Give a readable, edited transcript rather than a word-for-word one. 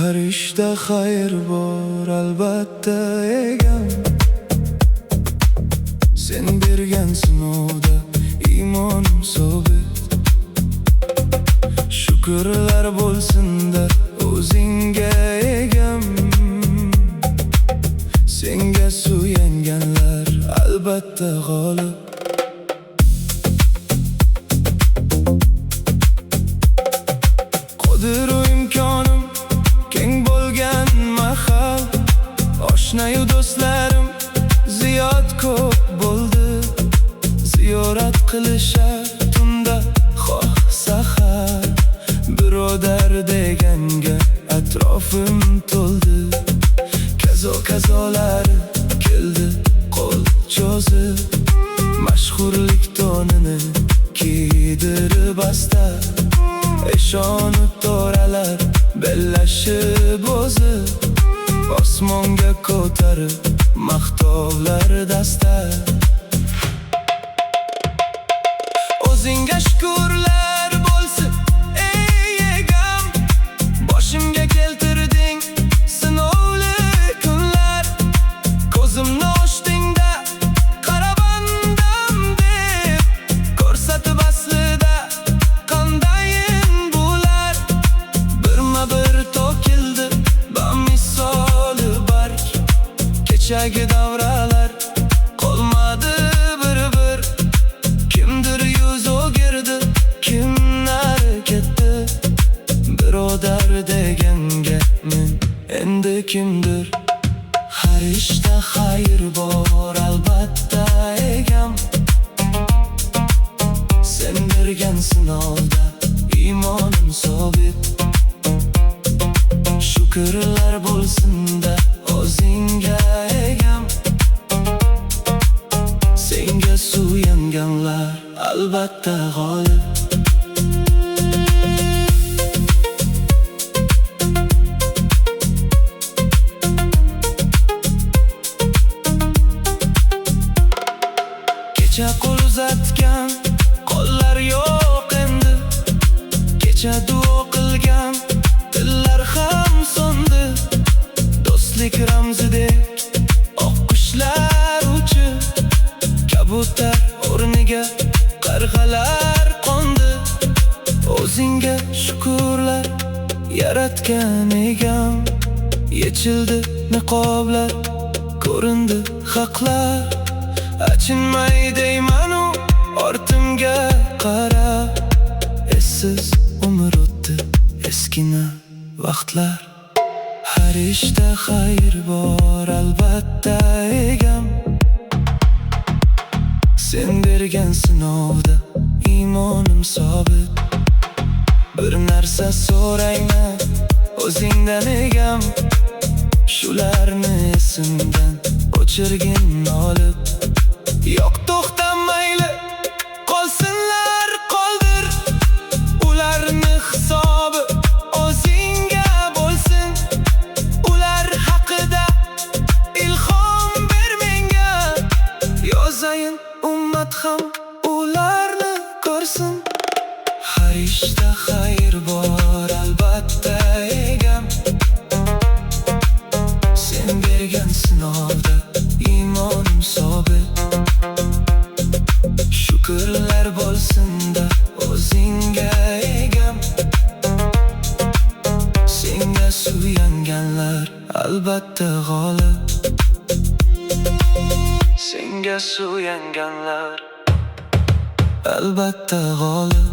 Har ishda xayr bor albatta egam. Sen bergan sinovda iymonim sobit. Shukrlar bo'lsin-da o'zingga egam. Senga suyanganlar albatta g'olib. Qodir imkonim keng bo'lgan mahal, oshnayu do'stlarim ziyod ko'p bo'ldi. Ziyorat qilishar tunda xoh sahar, birodar deganga atrofim to'ldi. Kazo-kazolari keldi qo'l cho'zib, mashhurlik to'nini kiydirib asta. Eshonu to'ralar bellashib o'zib, osmonga ko'tarib maqtovlar dasta. O'zingga shukrlar bo'lsin ey egam, boshimga keltirding sinovli kunlar. Ko'zimni ochdingda qarabandam deb, ko'rsatib aslida qandayin bular. Birma-bir to'kildi bamisoli barg, kechagi davralar qolmadi bir-bir. Kimdir yuz o'girdi, kimlar ketdi, birodar deganga men endi kimdir. Har ishda xayr bor albatta egam. Sen bergan sinovda iymonim sobit. Shukrlar bo'lsin-da o'zingga egam. Senga suyanganlar albatta g'olib. Kecha qo'l uzatgan qo'llar yo'q endi, kecha duo qilgan dillar ham so'ndi. Do'stlik ramzidek oq qushlar uchib, kabutar o'rniga qarg'alar qo'ndi. O'zingga shukrlar yaratgan egam. Yechildi niqoblar, ko'rindi haqlar. Achinmay deyman-u ortimga qarab, essiz umr o'tdi eskina vaqtlar. Har ishda xayr bor albatta egam. Sen bergan sinovda iymonim sobit. Bir narsa so'rayman o'zingdan egam, shularni esimdan o'chirgin olib. Yo'q to'xtamayli qolsinlar qoldir, ularni hisobi o'zingga bo'lsin. Ular haqida ilhom ber menga, yozayin ummat ham ularni ko'rsin. Har ishda xayr bor albatta egam. Sen bergan sinovda iymonim sobit. Shukrlar bo'lsin-da o'zingga egam. Senga suyanganlar albatta g'olib. Senga suyanganlar albatta g'olib.